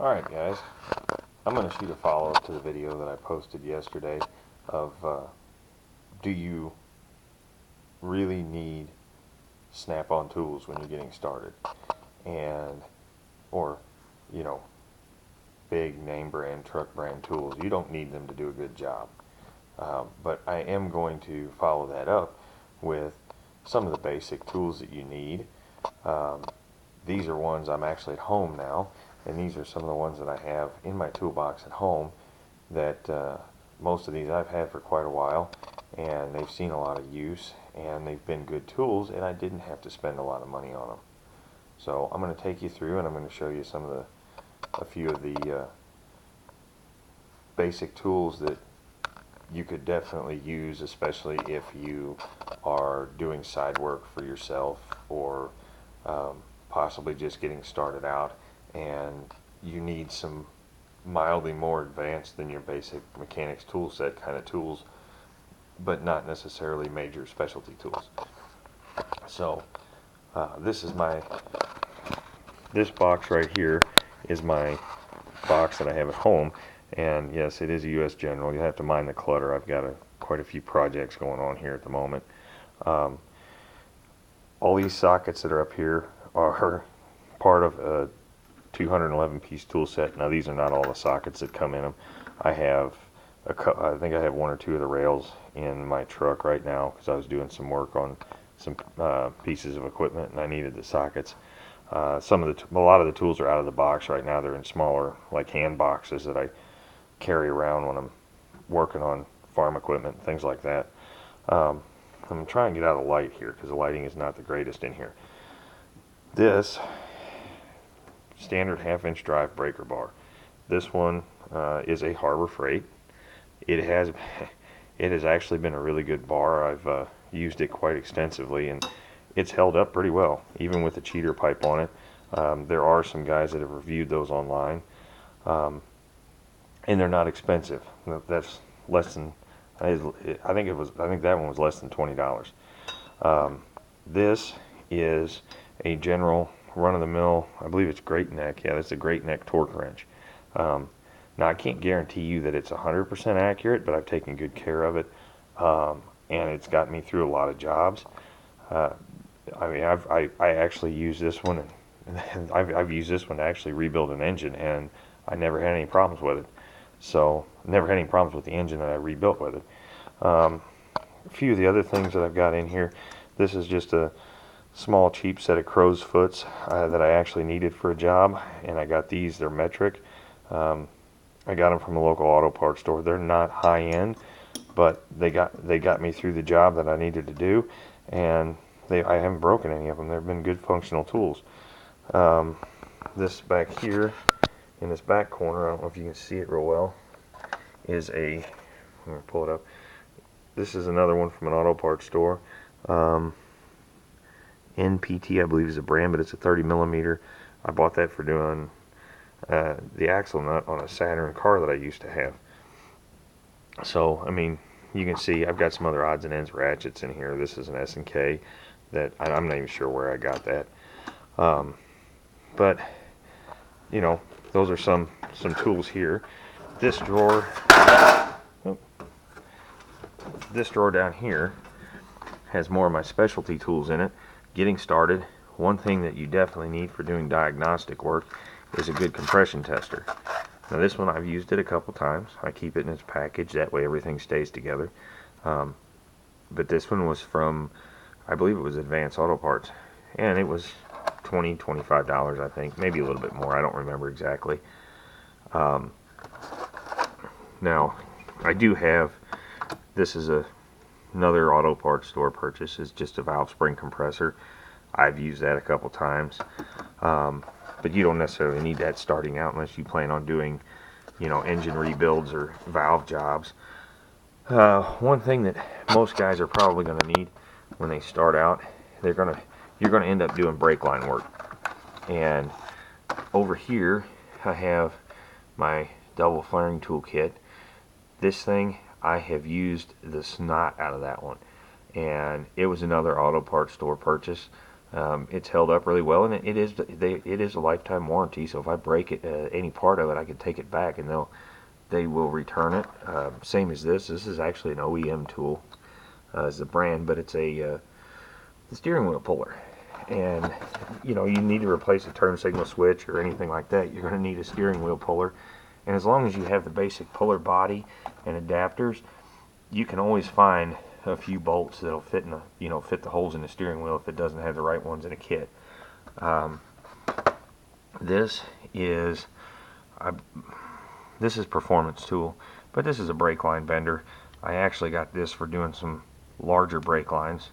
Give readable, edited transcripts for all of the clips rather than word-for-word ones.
Alright guys, I'm going to shoot a follow-up to the video that I posted yesterday of do you really need snap-on tools when you're getting started, and or you know, big name brand, truck brand tools. You don't need them to do a good job. But I am going to follow that up with some of the basic tools that you need. These are ones I'm actually at home now, and these are some of the ones that I have in my toolbox at home that most of these I've had for quite a while, and they've seen a lot of use, and they've been good tools, and I didn't have to spend a lot of money on them. So I'm going to take you through, and I'm going to show you a few of the basic tools that you could definitely use, especially if you are doing side work for yourself, or possibly just getting started out and you need some mildly more advanced than your basic mechanics tool set kind of tools, but not necessarily major specialty tools. So this box right here is my box that I have at home, and yes, it is a US General. You have to mind the clutter. I've got quite a few projects going on here at the moment. All these sockets that are up here are part of a 211 piece tool set. Now these are not all the sockets that come in them. I think I have one or two of the rails in my truck right now because I was doing some work on some pieces of equipment and I needed the sockets. A lot of the tools are out of the box right now. They're in smaller, like, hand boxes that I carry around when I'm working on farm equipment, things like that. I'm trying to get out of the light here because the lighting is not the greatest in here. This standard 1/2 inch drive breaker bar. This one is a Harbor Freight. It has actually been a really good bar. I've used it quite extensively, and it's held up pretty well, even with the cheater pipe on it. There are some guys that have reviewed those online, and they're not expensive. That's less than, I think that one was less than $20. This is a general run-of-the-mill, I believe it's Great Neck. Yeah, that's a Great Neck torque wrench. Now I can't guarantee you that it's 100% accurate, but I've taken good care of it, and it's got me through a lot of jobs. I mean, I actually use this one, and I've used this one to actually rebuild an engine, and I never had any problems with it. So never had any problems with the engine that I rebuilt with it. A few of the other things that I've got in here. This is just a small cheap set of crow's foots that I actually needed for a job, and I got these. They're metric. I got them from a local auto parts store. They're not high end, but they got me through the job that I needed to do, and I haven't broken any of them. They've been good functional tools. This back here in this back corner, I don't know if you can see it real well, is I'm gonna pull it up. This is another one from an auto parts store. NPT, I believe, is a brand, but it's a 30 millimeter. I bought that for doing the axle nut on a Saturn car that I used to have. So, I mean, you can see I've got some other odds and ends ratchets in here. This is an S&K that I'm not even sure where I got that. But, you know, those are some tools here. This drawer down here has more of my specialty tools in it. Getting started, one thing that you definitely need for doing diagnostic work is a good compression tester. Now this one, I've used it a couple times. I keep it in its package, that way everything stays together. But this one was from, I believe it was Advanced Auto Parts, and it was $20, $25, I think, maybe a little bit more. I don't remember exactly. Now I do have, this is another auto parts store purchase. Is just a valve spring compressor. I've used that a couple times, but you don't necessarily need that starting out unless you plan on doing, you know, engine rebuilds or valve jobs. One thing that most guys are probably going to need when they start out, you're going to end up doing brake line work. And over here I have my double flaring tool kit. This thing, I have used the snot out of that one, and it was another auto parts store purchase. It's held up really well, and it is a lifetime warranty. So if I break it, any part of it, I can take it back, and they will return it. Same as this. This is actually an OEM tool, as the brand, but it's the steering wheel puller. And you need to replace a turn signal switch or anything like that, you're going to need a steering wheel puller. And as long as you have the basic puller body and adapters, you can always find a few bolts that'll fit in fit the holes in the steering wheel if it doesn't have the right ones in a kit. This is performance tool, but this is a brake line bender. I actually got this for doing some larger brake lines.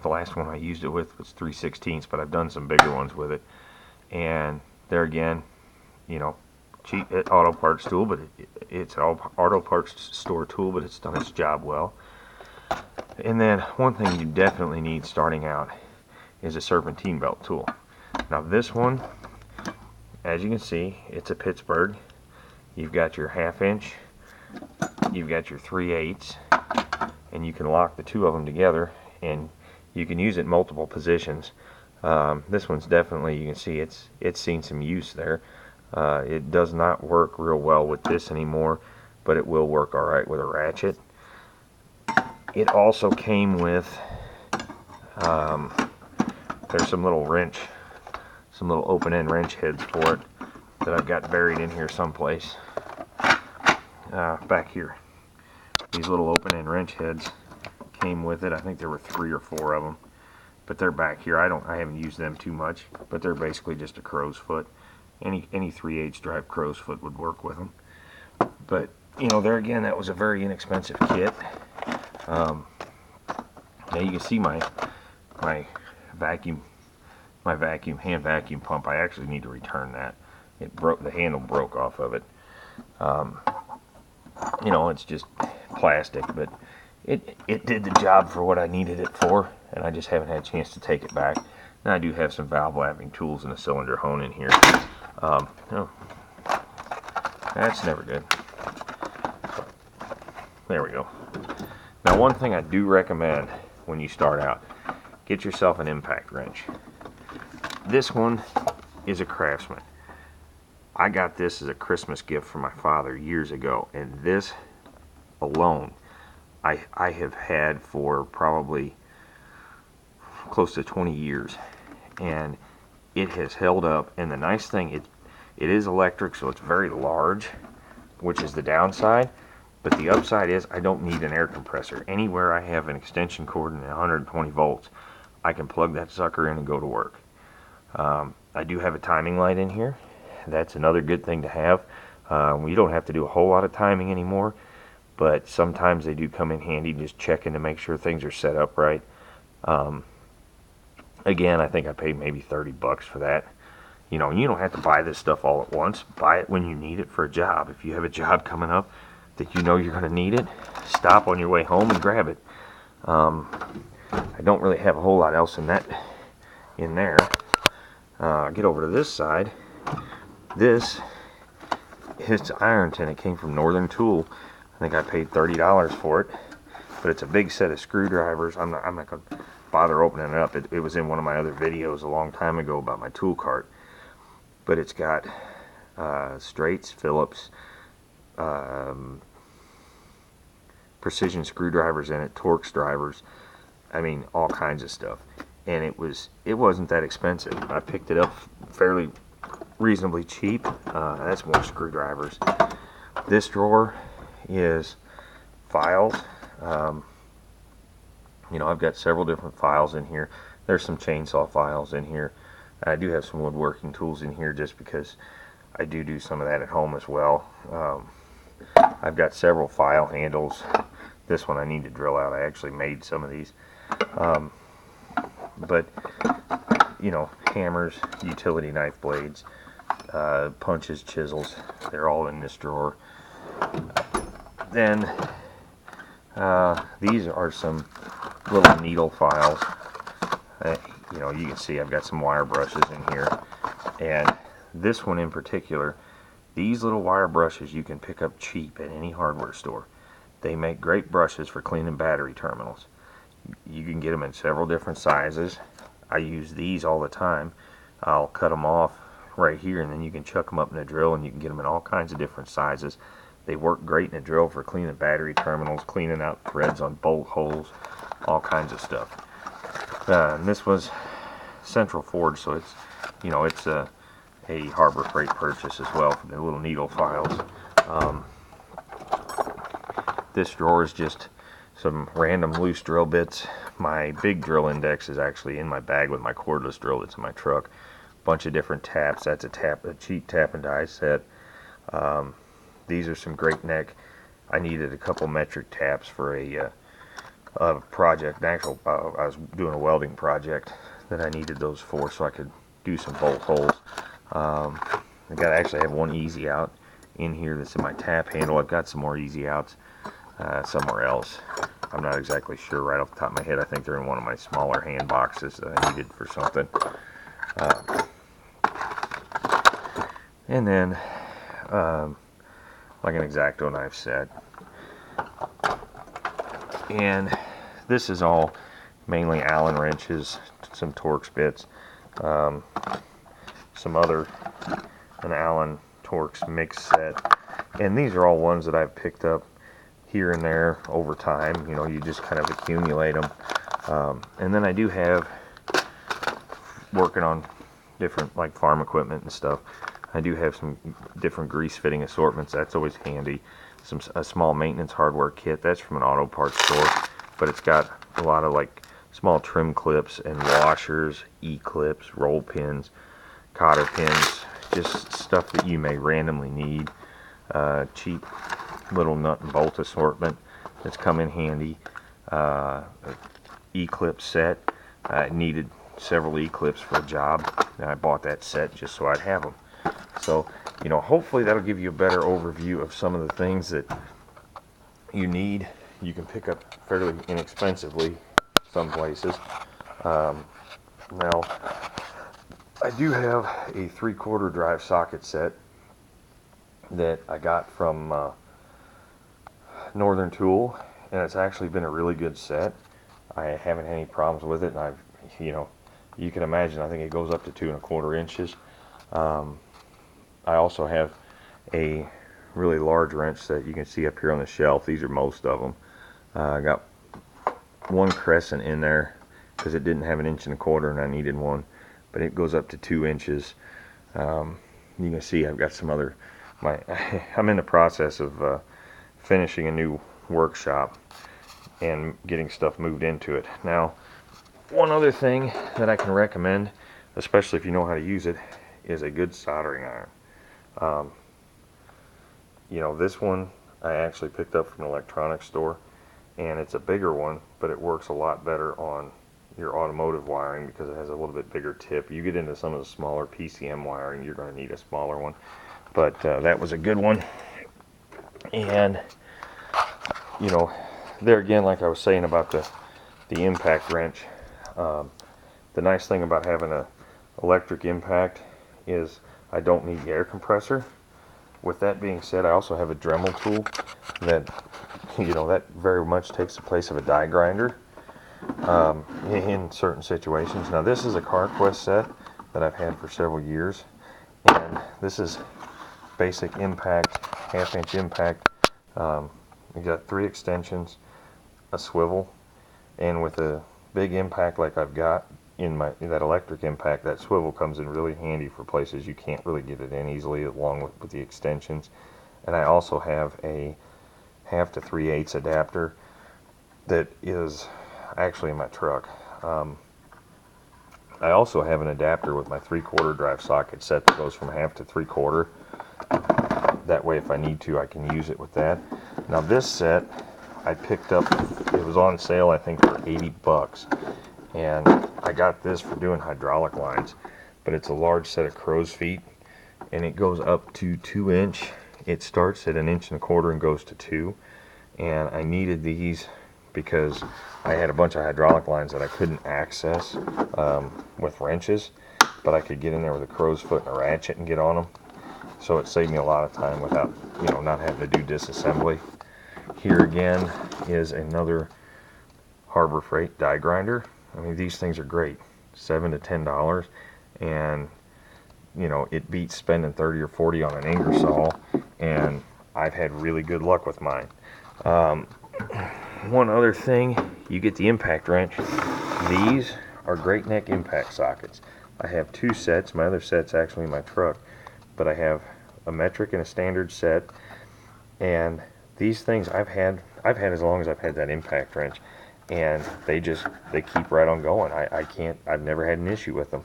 The last one I used it with was 3/16, but I've done some bigger ones with it. And there again, cheap auto parts tool, but it's an auto parts store tool, but it's done its job well. And then one thing you definitely need starting out is a serpentine belt tool. Now this one, as you can see, it's a Pittsburgh. You've got your 1/2 inch, you've got your 3/8, and you can lock the two of them together, and you can use it in multiple positions. This one's definitely, you can see it's seen some use there. It does not work real well with this anymore, but it will work alright with a ratchet. It also came with there's some little open-end wrench heads for it that I've got buried in here someplace. Back here, these little open-end wrench heads came with it. I think there were 3 or 4 of them, but they're back here. I haven't used them too much, but they're basically just a crow's foot. Any 3/8 drive crow's foot would work with them. But there again, that was a very inexpensive kit. Now you can see my hand vacuum pump. I actually need to return that. It broke, the handle broke off of it. It's just plastic, but it did the job for what I needed it for, and I just haven't had a chance to take it back. And I do have some valve lapping tools and a cylinder hone in here. Oh, that's never good. There we go. Now one thing I do recommend when you start out, get yourself an impact wrench. This one is a Craftsman. I got this as a Christmas gift from my father years ago, and this alone I have had for probably close to 20 years, and it has held up. And the nice thing, it is electric, so it's very large, which is the downside, but the upside is I don't need an air compressor. Anywhere I have an extension cord and 120 volts, I can plug that sucker in and go to work. I do have a timing light in here. That's another good thing to have. We don't have to do a whole lot of timing anymore, but sometimes they do come in handy, just checking to make sure things are set up right. Again, I think I paid maybe 30 bucks for that. You don't have to buy this stuff all at once. Buy it when you need it for a job. If you have a job coming up that you're going to need it, stop on your way home and grab it. I don't really have a whole lot else in there. Get over to this side. This is iron tin. It came from Northern Tool. I think I paid $30 for it, but it's a big set of screwdrivers. I'm not going to bother opening it up. It was in one of my other videos a long time ago about my tool cart. But it's got straights, Phillips, precision screwdrivers in it, Torx drivers. I mean, all kinds of stuff. And it wasn't that expensive. I picked it up fairly reasonably cheap. That's more screwdrivers. This drawer is files. I've got several different files in here. There's some chainsaw files in here. I do have some woodworking tools in here just because I do some of that at home as well. I've got several file handles. This one I need to drill out. I actually made some of these. But hammers, utility knife blades, punches, chisels, they're all in this drawer. Then these are some little needle files. You can see I've got some wire brushes in here, and this one in particular, these little wire brushes you can pick up cheap at any hardware store. They make great brushes for cleaning battery terminals. You can get them in several different sizes. I use these all the time. I'll cut them off right here, and then you can chuck them up in a drill, and you can get them in all kinds of different sizes. They work great in a drill for cleaning battery terminals, cleaning out threads on bolt holes, all kinds of stuff. And this was Central Forge, so it's, you know, it's a Harbor Freight purchase as well for the little needle files. This drawer is just some random loose drill bits. My big drill index is actually in my bag with my cordless drill that's in my truck. Bunch of different taps. That's a cheap tap and die set. These are some great neck. I needed a couple metric taps for a project. I was doing a welding project that I needed those for, so I could do some bolt holes. I got actually have one easy out in here that's in my tap handle. I've got some more easy outs somewhere else. I'm not exactly sure right off the top of my head. I think they're in one of my smaller hand boxes that I needed for something. And then like an X-Acto knife set. And this is all mainly Allen wrenches, some Torx bits, some other, an Allen Torx mix set. And these are all ones that I've picked up here and there over time. You know, you just kind of accumulate them. And then I do have, working on different like farm equipment and stuff, I do have some different grease fitting assortments. That's always handy. A small maintenance hardware kit. That's from an auto parts store, but it's got a lot of like small trim clips and washers, E-clips, roll pins, cotter pins, just stuff that you may randomly need. Cheap little nut and bolt assortment that's come in handy. E-clip set. I needed several E-clips for a job, and I bought that set just so I'd have them. So, you know, hopefully that'll give you a better overview of some of the things that you need. You can pick up fairly inexpensively some places. Now, I do have a 3/4 drive socket set that I got from Northern Tool, and it's actually been a really good set. I haven't had any problems with it, and you know, you can imagine, I think it goes up to 2 1/4 inches. I also have a really large wrench that you can see up here on the shelf. These are most of them. I got one crescent in there because it didn't have 1 1/4 inch and I needed one, but it goes up to 2 inches. You can see I've got some other, I'm in the process of finishing a new workshop and getting stuff moved into it. Now, one other thing that I can recommend, especially if you know how to use it, is a good soldering iron. You know, this one I actually picked up from an electronics store, and it's a bigger one, but it works a lot better on your automotive wiring because it has a little bit bigger tip. You get into some of the smaller PCM wiring, you're going to need a smaller one, but that was a good one. And you know, there again, like I was saying about the impact wrench, the nice thing about having a electric impact is I don't need the air compressor. With that being said, I also have a Dremel tool that, you know, that very much takes the place of a die grinder in certain situations. Now, this is a CarQuest set that I've had for several years, and this is basic impact, 1/2 inch impact. You got 3 extensions, a swivel, and with a big impact like I've got in that electric impact, that swivel comes in really handy for places you can't really get it in easily, along with the extensions. And I also have a 1/2 to 3/8 adapter that is actually in my truck. I also have an adapter with my 3/4 drive socket set that goes from 1/2 to 3/4. That way, if I need to, I can use it with that. Now, this set I picked up, it was on sale I think for 80 bucks, and I got this for doing hydraulic lines, but it's a large set of crow's feet, and it goes up to 2 inch. It starts at 1 1/4 inch and goes to 2, and I needed these because I had a bunch of hydraulic lines that I couldn't access with wrenches, but I could get in there with a crow's foot and a ratchet and get on them. So it saved me a lot of time without, you know, not having to do disassembly. Here again is another Harbor Freight die grinder. I mean, these things are great. $7 to $10, and it beats spending 30 or 40 on an Ingersoll, and I've had really good luck with mine. One other thing, you get the impact wrench. These are great neck impact sockets. I have two sets. My other set's actually in my truck, but I have a metric and a standard set, and these things I've had as long as I've had that impact wrench, and they keep right on going. I've never had an issue with them.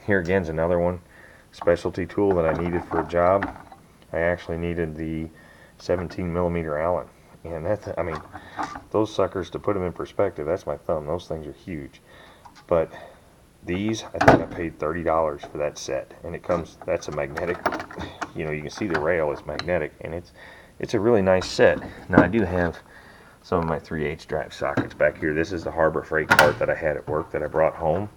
Here again's another one, specialty tool that I needed for a job. I actually needed the 17 millimeter Allen, and I mean, those suckers, to put them in perspective, that's my thumb. Those things are huge. But these, I think I paid $30 for that set, and that's a magnetic. You can see the rail is magnetic, and it's a really nice set. Now I do have some of my 3/8 drive sockets back here. This is the Harbor Freight cart that I had at work that I brought home.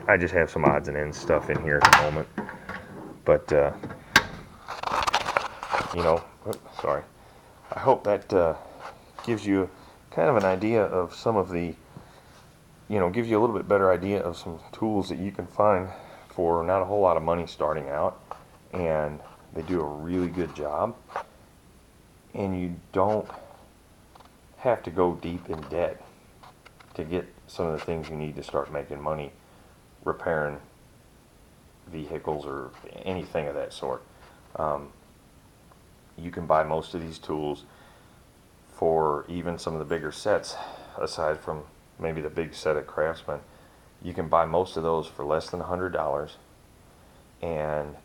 I just have some odds and ends stuff in here at the moment, but sorry. I hope that gives you kind of an idea of some of the, gives you a little bit better idea of some tools that you can find for not a whole lot of money starting out, and they do a really good job, and you don't have to go deep in debt to get some of the things you need to start making money repairing vehicles or anything of that sort. You can buy most of these tools for even some of the bigger sets, aside from maybe the big set at Craftsman. You can buy most of those for less than $100, and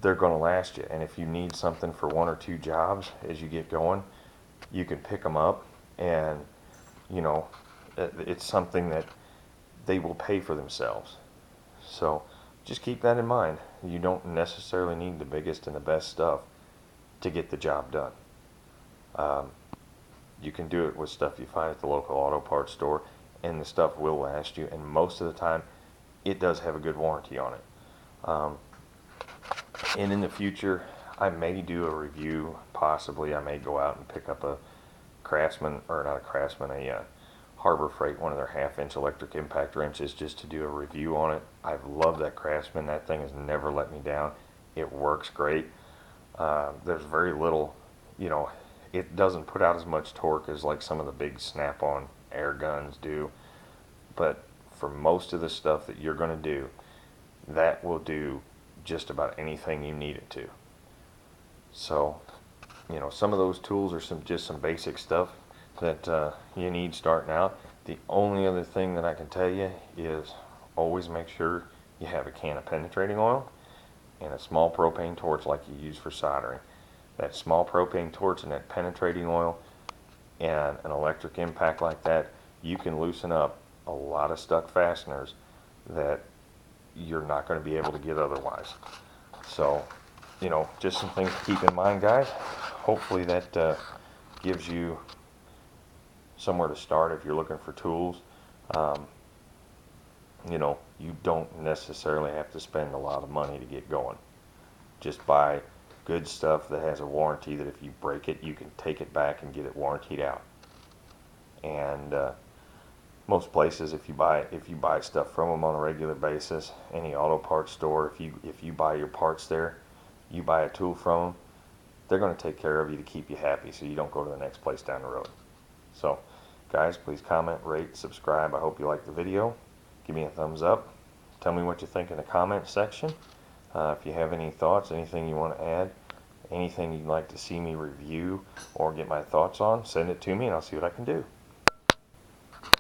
they're going to last you. And if you need something for one or two jobs as you get going, you can pick them up, and it's something that they will pay for themselves. So just keep that in mind. You don't necessarily need the biggest and the best stuff to get the job done. You can do it with stuff you find at the local auto parts store, and the stuff will last you, and most of the time it does have a good warranty on it. And in the future, I may do a review. Possibly I may go out and pick up a Craftsman, or not a Craftsman, a Harbor Freight, one of their 1/2-inch electric impact wrenches, just to do a review on it. I've loved that Craftsman. That thing has never let me down. It works great. There's very little, it doesn't put out as much torque as like some of the big snap-on air guns do, but for most of the stuff that you're going to do, that will do just about anything you need it to. So, some of those tools are just some basic stuff that you need starting out. The only other thing that I can tell you is always make sure you have a can of penetrating oil and a small propane torch like you use for soldering. That small propane torch and that penetrating oil and an electric impact like that, you can loosen up a lot of stuck fasteners that you're not going to be able to get otherwise. So, just some things to keep in mind, guys. Hopefully that gives you somewhere to start if you're looking for tools. You don't necessarily have to spend a lot of money to get going. Just buy good stuff that has a warranty, that if you break it, you can take it back and get it warrantied out. And most places, if you buy stuff from them on a regular basis, any auto parts store, if you buy your parts there, you buy a tool from them, they're going to take care of you to keep you happy, so you don't go to the next place down the road. So, guys, please comment, rate, subscribe. I hope you liked the video. Give me a thumbs up. Tell me what you think in the comment section. If you have any thoughts, anything you want to add, anything you'd like to see me review or get my thoughts on, send it to me and I'll see what I can do.